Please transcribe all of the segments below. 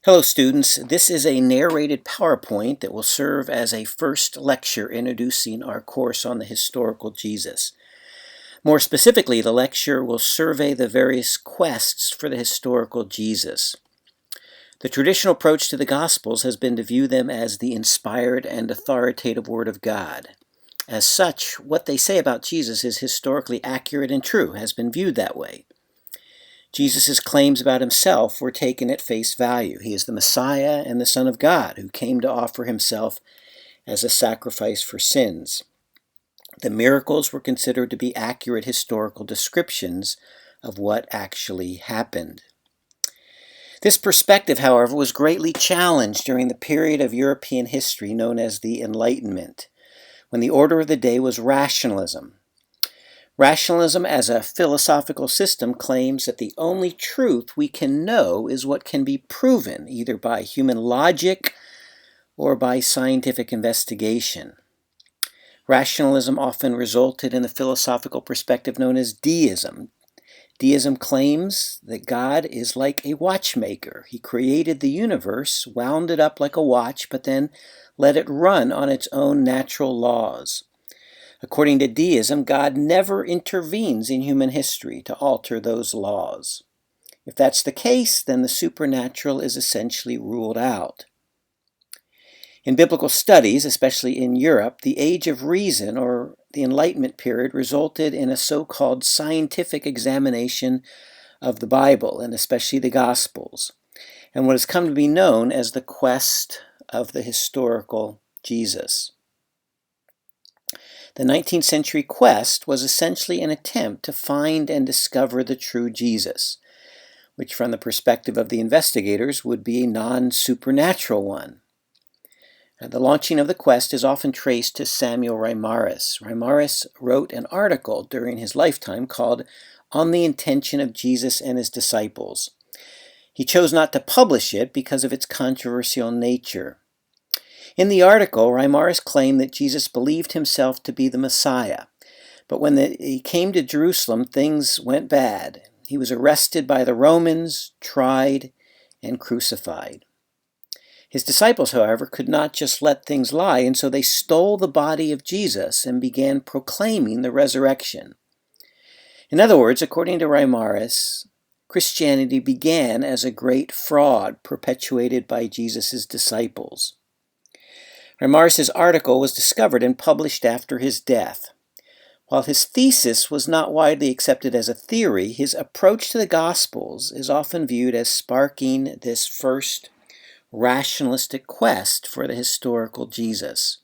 Hello students, this is a narrated PowerPoint that will serve as a first lecture introducing our course on the historical Jesus. More specifically, the lecture will survey the various quests for the historical Jesus. The traditional approach to the Gospels has been to view them as the inspired and authoritative Word of God. As such, what they say about Jesus is historically accurate and true, has been viewed that way. Jesus' claims about himself were taken at face value. He is the Messiah and the Son of God who came to offer himself as a sacrifice for sins. The miracles were considered to be accurate historical descriptions of what actually happened. This perspective, however, was greatly challenged during the period of European history known as the Enlightenment, when the order of the day was rationalism. Rationalism as a philosophical system claims that the only truth we can know is what can be proven, either by human logic or by scientific investigation. Rationalism often resulted in the philosophical perspective known as deism. Deism claims that God is like a watchmaker. He created the universe, wound it up like a watch, but then let it run on its own natural laws. According to deism, God never intervenes in human history to alter those laws. If that's the case, then the supernatural is essentially ruled out. In biblical studies, especially in Europe, the Age of Reason, or the Enlightenment period, resulted in a so-called scientific examination of the Bible, and especially the Gospels, and what has come to be known as the quest of the historical Jesus. The 19th century quest was essentially an attempt to find and discover the true Jesus, which from the perspective of the investigators would be a non-supernatural one. The launching of the quest is often traced to Samuel Reimarus. Reimarus wrote an article during his lifetime called On the Intention of Jesus and His Disciples. He chose not to publish it because of its controversial nature. In the article, Reimarus claimed that Jesus believed himself to be the Messiah, but when he came to Jerusalem, things went bad. He was arrested by the Romans, tried, and crucified. His disciples, however, could not just let things lie, and so they stole the body of Jesus and began proclaiming the resurrection. In other words, according to Reimarus, Christianity began as a great fraud perpetuated by Jesus' disciples. Reimarus' article was discovered and published after his death. While his thesis was not widely accepted as a theory, his approach to the Gospels is often viewed as sparking this first rationalistic quest for the historical Jesus.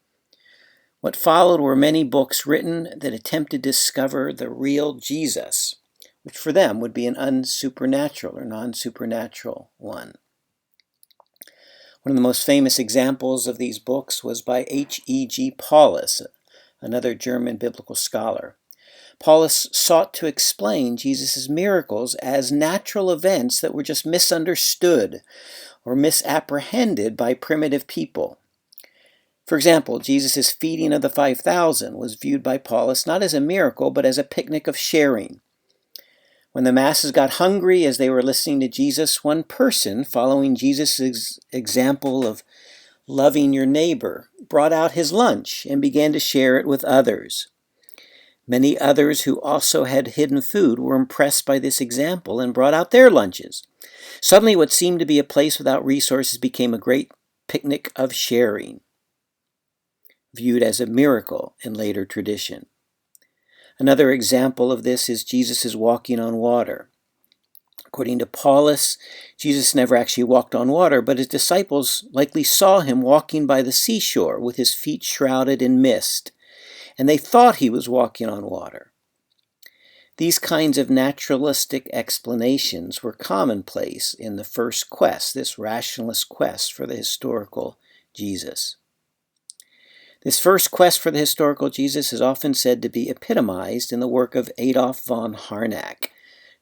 What followed were many books written that attempted to discover the real Jesus, which for them would be an unsupernatural or non-supernatural one. One of the most famous examples of these books was by H.E.G. Paulus, another German biblical scholar. Paulus sought to explain Jesus' miracles as natural events that were just misunderstood or misapprehended by primitive people. For example, Jesus' feeding of the 5,000 was viewed by Paulus not as a miracle, but as a picnic of sharing. When the masses got hungry as they were listening to Jesus, one person, following Jesus' example of loving your neighbor, brought out his lunch and began to share it with others. Many others who also had hidden food were impressed by this example and brought out their lunches. Suddenly, what seemed to be a place without resources became a great picnic of sharing, viewed as a miracle in later tradition. Another example of this is Jesus' walking on water. According to Paulus, Jesus never actually walked on water, but his disciples likely saw him walking by the seashore with his feet shrouded in mist, and they thought he was walking on water. These kinds of naturalistic explanations were commonplace in the first quest, this rationalist quest for the historical Jesus. This first quest for the historical Jesus is often said to be epitomized in the work of Adolf von Harnack,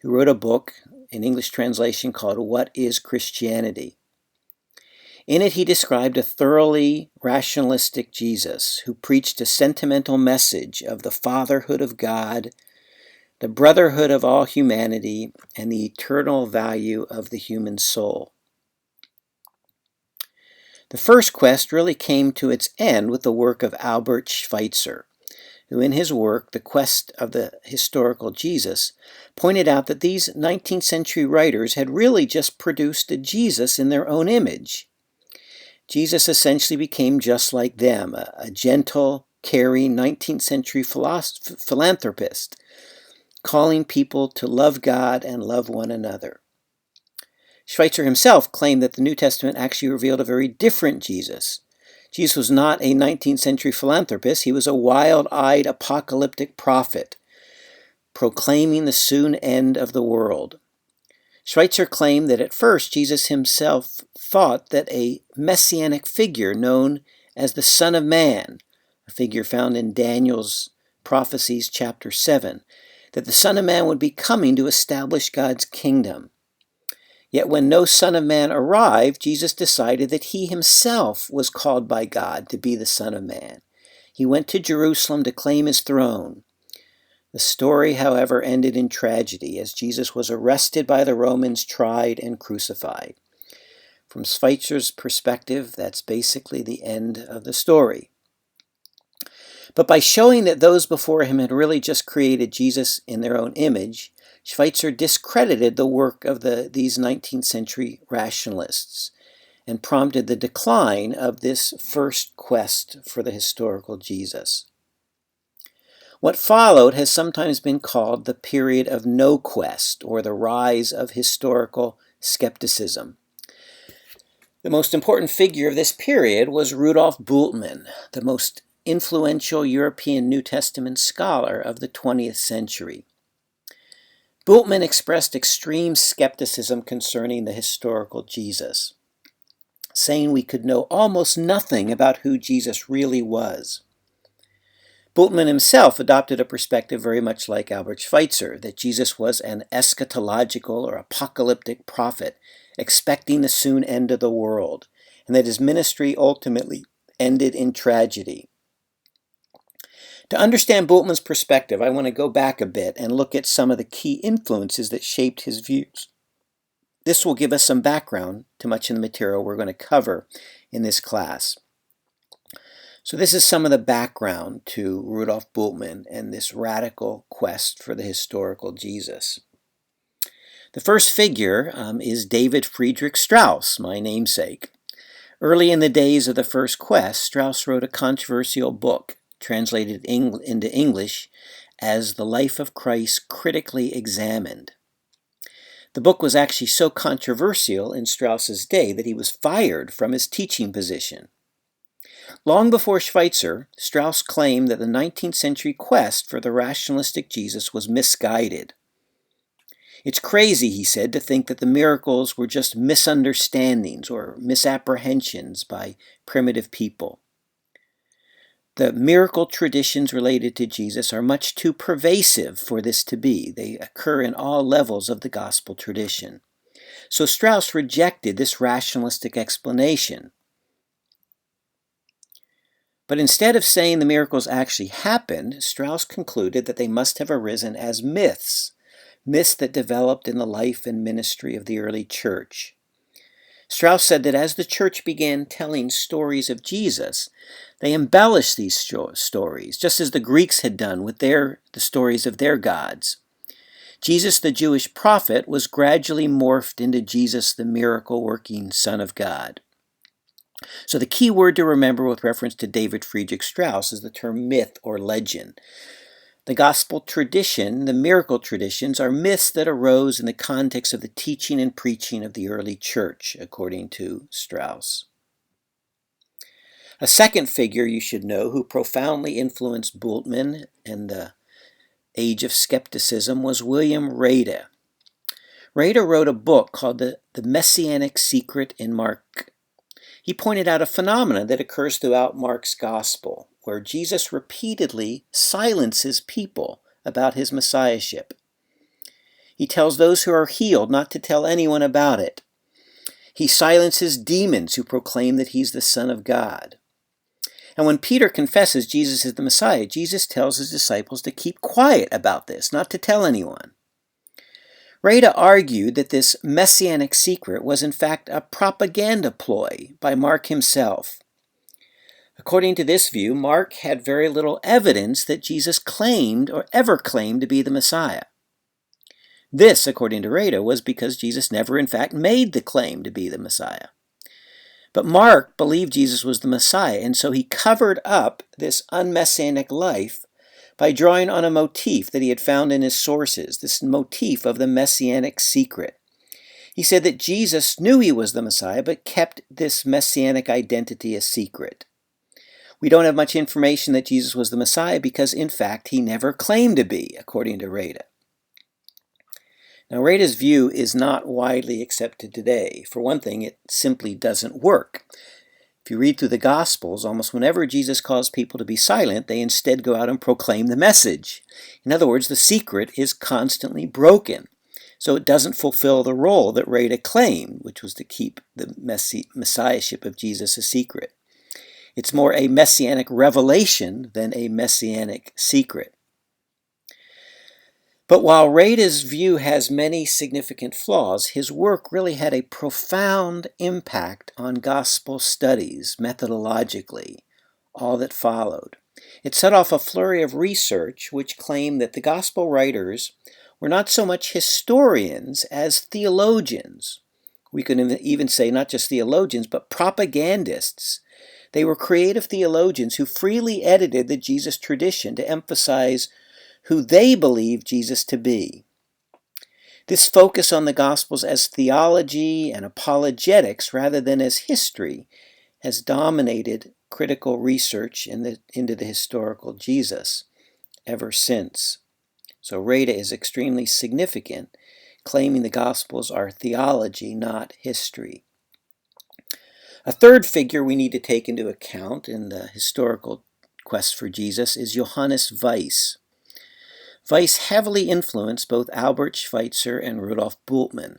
who wrote a book in English translation called What is Christianity? In it, he described a thoroughly rationalistic Jesus who preached a sentimental message of the fatherhood of God, the brotherhood of all humanity, and the eternal value of the human soul. The first quest really came to its end with the work of Albert Schweitzer, who in his work, The Quest of the Historical Jesus, pointed out that these 19th century writers had really just produced a Jesus in their own image. Jesus essentially became just like them, a gentle, caring 19th century philanthropist, calling people to love God and love one another. Schweitzer himself claimed that the New Testament actually revealed a very different Jesus. Jesus was not a 19th century philanthropist. He was a wild-eyed apocalyptic prophet, proclaiming the soon end of the world. Schweitzer claimed that at first Jesus himself thought that a messianic figure known as the Son of Man, a figure found in Daniel's prophecies chapter 7, that the Son of Man would be coming to establish God's kingdom. Yet when no Son of Man arrived, Jesus decided that he himself was called by God to be the Son of Man. He went to Jerusalem to claim his throne. The story, however, ended in tragedy as Jesus was arrested by the Romans, tried, and crucified. From Schweitzer's perspective, that's basically the end of the story. But by showing that those before him had really just created Jesus in their own image, Schweitzer discredited the work of these 19th century rationalists and prompted the decline of this first quest for the historical Jesus. What followed has sometimes been called the period of no quest, or the rise of historical skepticism. The most important figure of this period was Rudolf Bultmann, the most influential European New Testament scholar of the 20th century. Bultmann expressed extreme skepticism concerning the historical Jesus, saying we could know almost nothing about who Jesus really was. Bultmann himself adopted a perspective very much like Albert Schweitzer, that Jesus was an eschatological or apocalyptic prophet, expecting the soon end of the world, and that his ministry ultimately ended in tragedy. To understand Bultmann's perspective, I want to go back a bit and look at some of the key influences that shaped his views. This will give us some background to much of the material we're going to cover in this class. So this is some of the background to Rudolf Bultmann and this radical quest for the historical Jesus. The first figure is David Friedrich Strauss, my namesake. Early in the days of the first quest, Strauss wrote a controversial book, translated into English as The Life of Christ Critically Examined. The book was actually so controversial in Strauss's day that he was fired from his teaching position. Long before Schweitzer, Strauss claimed that the 19th century quest for the rationalistic Jesus was misguided. It's crazy, he said, to think that the miracles were just misunderstandings or misapprehensions by primitive people. The miracle traditions related to Jesus are much too pervasive for this to be. They occur in all levels of the gospel tradition. So Strauss rejected this rationalistic explanation. But instead of saying the miracles actually happened, Strauss concluded that they must have arisen as myths that developed in the life and ministry of the early church. Strauss said that as the church began telling stories of Jesus, they embellished these stories, just as the Greeks had done with the stories of their gods. Jesus, the Jewish prophet, was gradually morphed into Jesus, the miracle-working Son of God. So the key word to remember with reference to David Friedrich Strauss is the term myth or legend. The gospel tradition, the miracle traditions, are myths that arose in the context of the teaching and preaching of the early church, according to Strauss. A second figure you should know who profoundly influenced Bultmann and the age of skepticism was William Rada. Rada wrote a book called The Messianic Secret in Mark. He pointed out a phenomenon that occurs throughout Mark's gospel, where Jesus repeatedly silences people about his messiahship. He tells those who are healed not to tell anyone about it. He silences demons who proclaim that he's the Son of God. And when Peter confesses Jesus is the Messiah, Jesus tells his disciples to keep quiet about this, not to tell anyone. Reda argued that this messianic secret was in fact a propaganda ploy by Mark himself. According to this view, Mark had very little evidence that Jesus claimed or ever claimed to be the Messiah. This, according to Reda, was because Jesus never in fact made the claim to be the Messiah. But Mark believed Jesus was the Messiah, and so he covered up this unmessianic life by drawing on a motif that he had found in his sources, this motif of the messianic secret. He said that Jesus knew he was the Messiah, but kept this messianic identity a secret. We don't have much information that Jesus was the Messiah because, in fact, he never claimed to be, according to Reda. Now, Reda's view is not widely accepted today. For one thing, it simply doesn't work. If you read through the Gospels, almost whenever Jesus calls people to be silent, they instead go out and proclaim the message. In other words, the secret is constantly broken. So it doesn't fulfill the role that Reda claimed, which was to keep the messiahship of Jesus a secret. It's more a messianic revelation than a messianic secret. But while Reda's view has many significant flaws, his work really had a profound impact on gospel studies methodologically, all that followed. It set off a flurry of research which claimed that the gospel writers were not so much historians as theologians. We could even say not just theologians, but propagandists. They were creative theologians who freely edited the Jesus tradition to emphasize who they believed Jesus to be. This focus on the Gospels as theology and apologetics rather than as history has dominated critical research into the historical Jesus ever since. So Reda is extremely significant, claiming the Gospels are theology, not history. A third figure we need to take into account in the historical quest for Jesus is Johannes Weiss. Weiss heavily influenced both Albert Schweitzer and Rudolf Bultmann.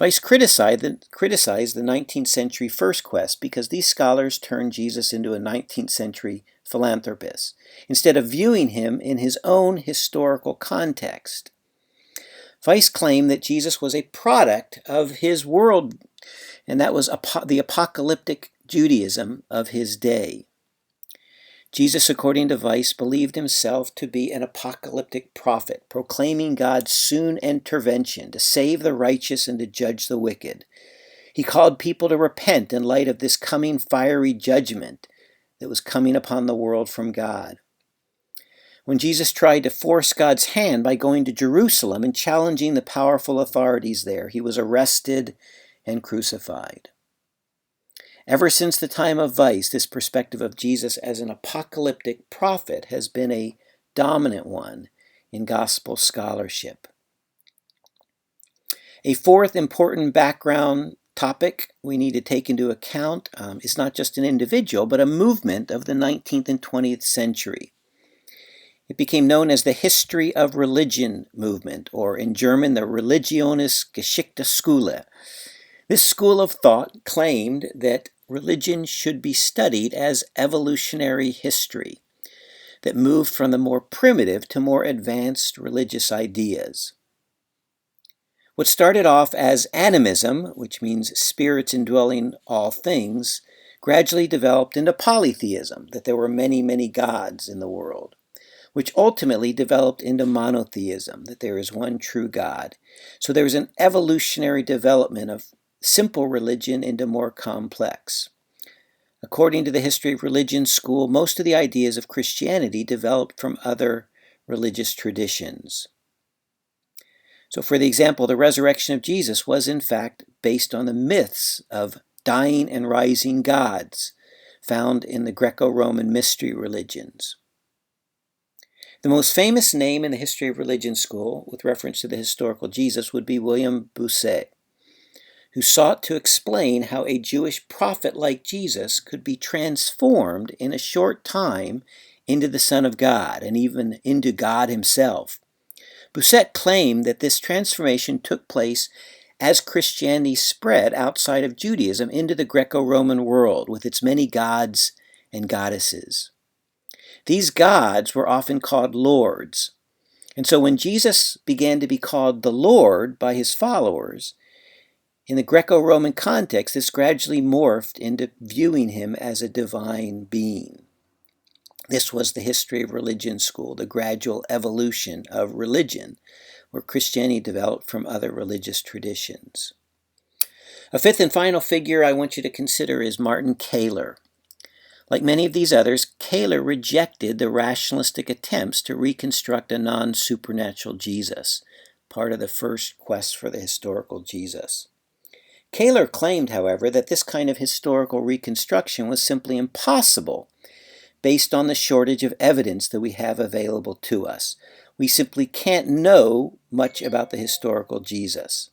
Weiss criticized the 19th century first quest because these scholars turned Jesus into a 19th century philanthropist, instead of viewing him in his own historical context. Weiss claimed that Jesus was a product of his world, and that was the apocalyptic Judaism of his day. Jesus, according to Weiss, believed himself to be an apocalyptic prophet, proclaiming God's soon intervention to save the righteous and to judge the wicked. He called people to repent in light of this coming fiery judgment that was coming upon the world from God. When Jesus tried to force God's hand by going to Jerusalem and challenging the powerful authorities there, he was arrested and crucified. Ever since the time of Weiss, this perspective of Jesus as an apocalyptic prophet has been a dominant one in gospel scholarship. A fourth important background topic we need to take into account is not just an individual, but a movement of the 19th and 20th century. It became known as the History of Religion movement, or in German, the Religionisgeschichte Schule. This school of thought claimed that religion should be studied as evolutionary history that moved from the more primitive to more advanced religious ideas. What started off as animism, which means spirits indwelling all things, gradually developed into polytheism, that there were many, many gods in the world, which ultimately developed into monotheism, that there is one true God. So there was an evolutionary development of simple religion into more complex. According to the History of Religion school, most of the ideas of Christianity developed from other religious traditions. So for the example, the resurrection of Jesus was in fact based on the myths of dying and rising gods found in the Greco-Roman mystery religions. The most famous name in the History of Religion school with reference to the historical Jesus would be William Bossuet, who sought to explain how a Jewish prophet like Jesus could be transformed in a short time into the Son of God and even into God himself. Bossuet claimed that this transformation took place as Christianity spread outside of Judaism into the Greco-Roman world with its many gods and goddesses. These gods were often called lords, And so when Jesus began to be called the Lord by his followers, in the Greco-Roman context, this gradually morphed into viewing him as a divine being. This was the history of religion school, the gradual evolution of religion, where Christianity developed from other religious traditions. A fifth and final figure I want you to consider is Martin Kahler. Like many of these others, Kahler rejected the rationalistic attempts to reconstruct a non-supernatural Jesus, part of the first quest for the historical Jesus. Kahler claimed, however, that this kind of historical reconstruction was simply impossible based on the shortage of evidence that we have available to us. We simply can't know much about the historical Jesus.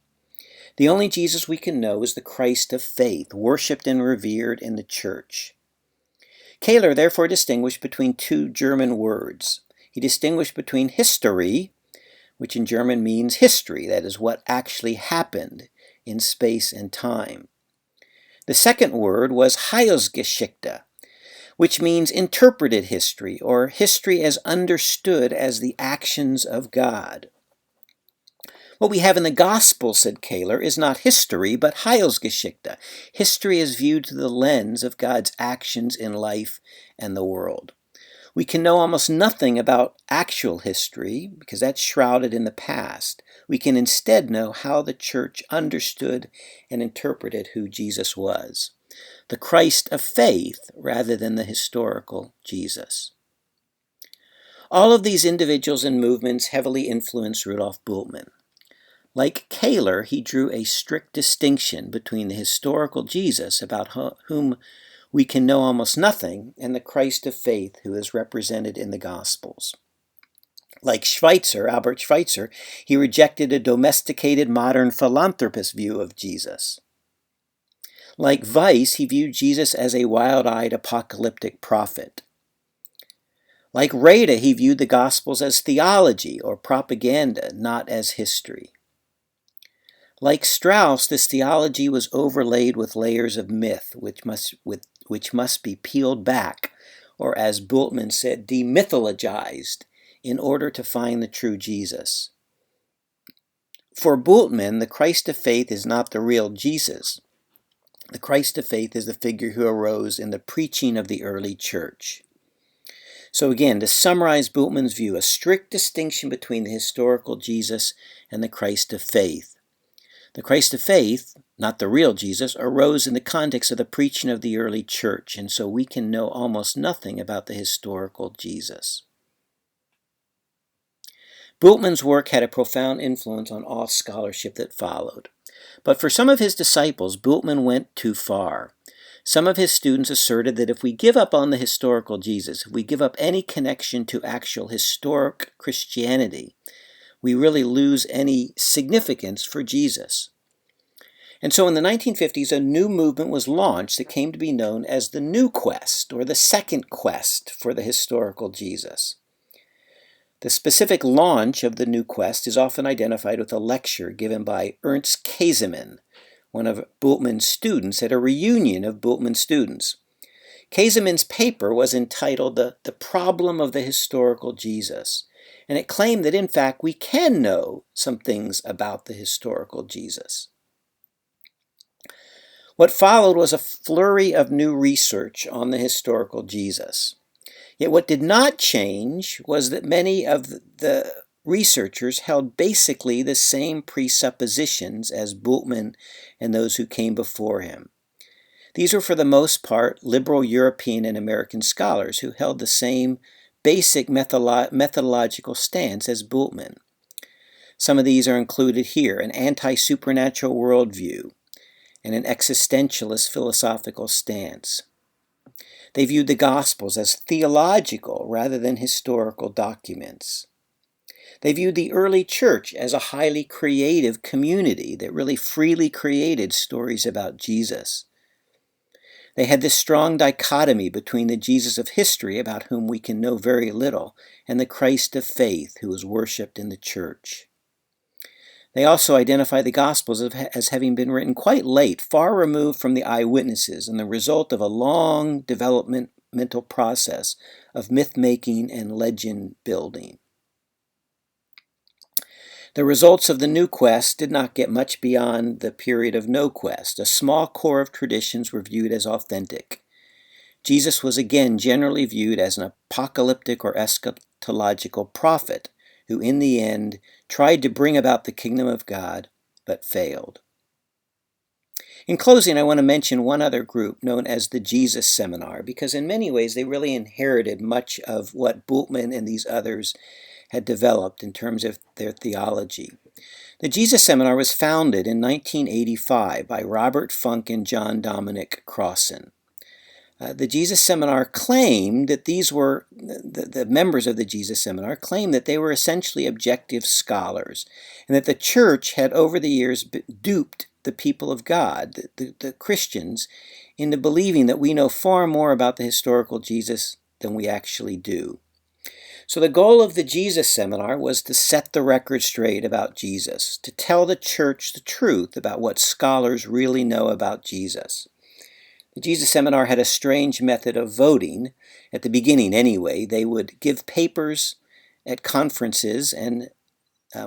The only Jesus we can know is the Christ of faith, worshipped and revered in the church. Kahler therefore distinguished between two German words. He distinguished between history, which in German means history, that is, what actually happened in space and time. The second word was Heilsgeschichte, which means interpreted history, or history as understood as the actions of God. What we have in the Gospel, said Kahler, is not history, but Heilsgeschichte. History is viewed through the lens of God's actions in life and the world. We can know almost nothing about actual history, because that's shrouded in the past. We can instead know how the church understood and interpreted who Jesus was, the Christ of faith rather than the historical Jesus. All of these individuals and movements heavily influenced Rudolf Bultmann. Like Kahler, he drew a strict distinction between the historical Jesus, about whom we can know almost nothing, and the Christ of faith who is represented in the Gospels. Like Schweitzer, Albert Schweitzer, he rejected a domesticated modern philanthropist view of Jesus. Like Weiss, he viewed Jesus as a wild-eyed apocalyptic prophet. Like Reda, he viewed the Gospels as theology or propaganda, not as history. Like Strauss, this theology was overlaid with layers of myth, which must be peeled back, or as Bultmann said, demythologized, in order to find the true Jesus. For Bultmann, the Christ of faith is not the real Jesus. The Christ of faith is the figure who arose in the preaching of the early church. So again, to summarize Bultmann's view, a strict distinction between the historical Jesus and the Christ of faith. The Christ of faith, not the real Jesus, arose in the context of the preaching of the early church, and so we can know almost nothing about the historical Jesus. Bultmann's work had a profound influence on all scholarship that followed. But for some of his disciples, Bultmann went too far. Some of his students asserted that if we give up on the historical Jesus, if we give up any connection to actual historic Christianity, we really lose any significance for Jesus. And so in the 1950s, a new movement was launched that came to be known as the New Quest, or the second quest for the historical Jesus. The specific launch of the New Quest is often identified with a lecture given by Ernst Käsemann, one of Bultmann's students, at a reunion of Bultmann's students. Käsemann's paper was entitled The Problem of the Historical Jesus, and it claimed that in fact we can know some things about the historical Jesus. What followed was a flurry of new research on the historical Jesus. Yet what did not change was that many of the researchers held basically the same presuppositions as Bultmann and those who came before him. These were for the most part liberal European and American scholars who held the same basic methodological stance as Bultmann. Some of these are included here: an anti-supernatural worldview and an existentialist philosophical stance. They viewed the Gospels as theological rather than historical documents. They viewed the early church as a highly creative community that really freely created stories about Jesus. They had this strong dichotomy between the Jesus of history, about whom we can know very little, and the Christ of faith, who was worshipped in the church. They also identify the Gospels as having been written quite late, far removed from the eyewitnesses, and the result of a long developmental process of myth-making and legend-building. The results of the new quest did not get much beyond the period of no quest. A small core of traditions were viewed as authentic. Jesus was again generally viewed as an apocalyptic or eschatological prophet who in the end tried to bring about the kingdom of God but failed. In closing, I want to mention one other group known as the Jesus Seminar, because in many ways they really inherited much of what Bultmann and these others had developed in terms of their theology. The Jesus Seminar was founded in 1985 by Robert Funk and John Dominic Crossan. The Jesus Seminar claimed that these were, the members of the Jesus Seminar claimed that they were essentially objective scholars, and that the church had over the years duped the people of God, the Christians, into believing that we know far more about the historical Jesus than we actually do. So the goal of the Jesus Seminar was to set the record straight about Jesus, to tell the church the truth about what scholars really know about Jesus. The Jesus Seminar had a strange method of voting, at the beginning anyway. They would give papers at conferences and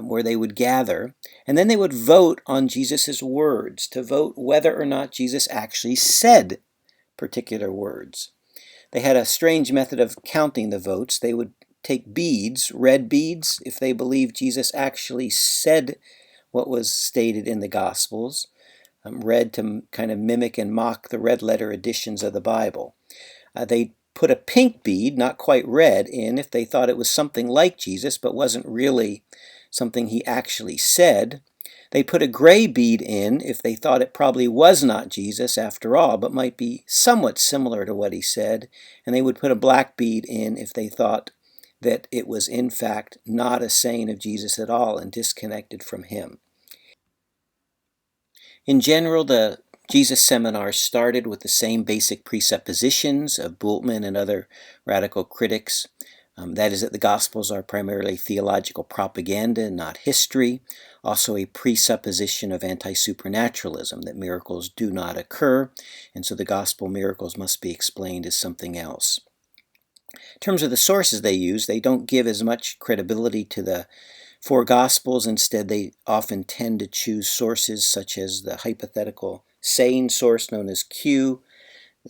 where they would gather, and then they would vote on Jesus' words, to vote whether or not Jesus actually said particular words. They had a strange method of counting the votes. They would take beads, red beads, if they believed Jesus actually said what was stated in the Gospels, read to kind of mimic and mock the red letter editions of the Bible. They put a pink bead, not quite red, in if they thought it was something like Jesus but wasn't really something he actually said. They put a gray bead in if they thought it probably was not Jesus after all, but might be somewhat similar to what he said. And they would put a black bead in if they thought that it was in fact not a saying of Jesus at all and disconnected from him. In general, the Jesus Seminar started with the same basic presuppositions of Bultmann and other radical critics. That is that the Gospels are primarily theological propaganda, not history. Also a presupposition of anti-supernaturalism, that miracles do not occur, and so the Gospel miracles must be explained as something else. In terms of the sources they use, they don't give as much credibility to the four Gospels. Instead, they often tend to choose sources such as the hypothetical saying source known as Q,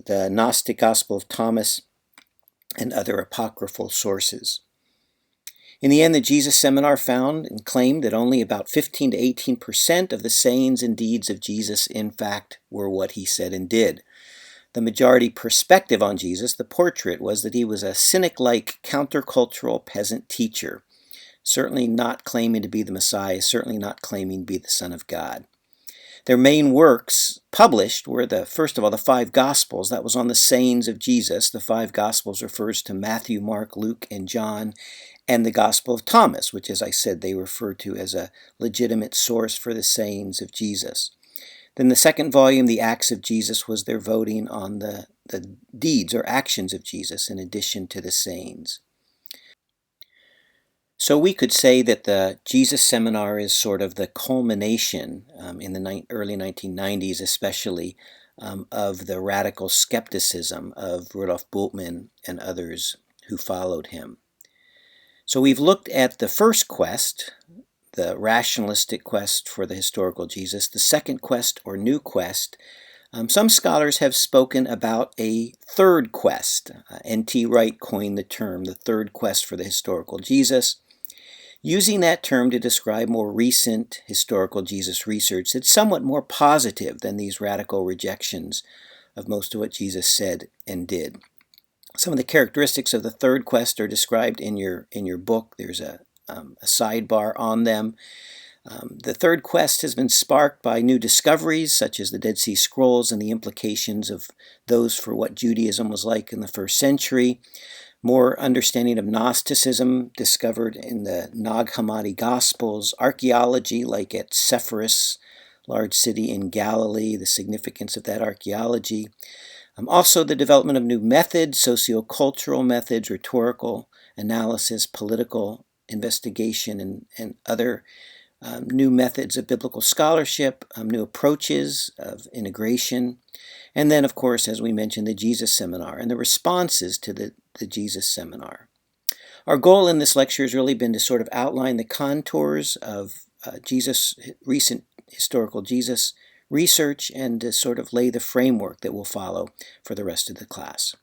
the Gnostic Gospel of Thomas, and other apocryphal sources. In the end, the Jesus Seminar found and claimed that only about 15 to 18% of the sayings and deeds of Jesus, in fact, were what he said and did. The majority perspective on Jesus, the portrait, was that he was a cynic-like countercultural peasant teacher, certainly not claiming to be the Messiah, certainly not claiming to be the Son of God. Their main works published were first of all, the five Gospels. That was on the sayings of Jesus. The five Gospels refers to Matthew, Mark, Luke, and John, and the Gospel of Thomas, which, as I said, they refer to as a legitimate source for the sayings of Jesus. Then the second volume, the Acts of Jesus, was their voting on the deeds or actions of Jesus in addition to the sayings. So we could say that the Jesus Seminar is sort of the culmination, in the early 1990s especially, of the radical skepticism of Rudolf Bultmann and others who followed him. So we've looked at the first quest, the rationalistic quest for the historical Jesus, the second quest or new quest. Some scholars have spoken about a third quest. N.T. Wright coined the term, the third quest for the historical Jesus, using that term to describe more recent historical Jesus research that's somewhat more positive than these radical rejections of most of what Jesus said and did. Some of the characteristics of the third quest are described in your book. There's a sidebar on them. The third quest has been sparked by new discoveries, such as the Dead Sea Scrolls and the implications of those for what Judaism was like in the first century. More understanding of Gnosticism discovered in the Nag Hammadi Gospels, archaeology like at Sepphoris, large city in Galilee, the significance of that archaeology. Also the development of new methods, sociocultural methods, rhetorical analysis, political investigation, and other new methods of biblical scholarship, new approaches of integration, and then, of course, as we mentioned, the Jesus Seminar and the responses to the Jesus Seminar. Our goal in this lecture has really been to sort of outline the contours of recent historical Jesus research and to sort of lay the framework that we'll follow for the rest of the class.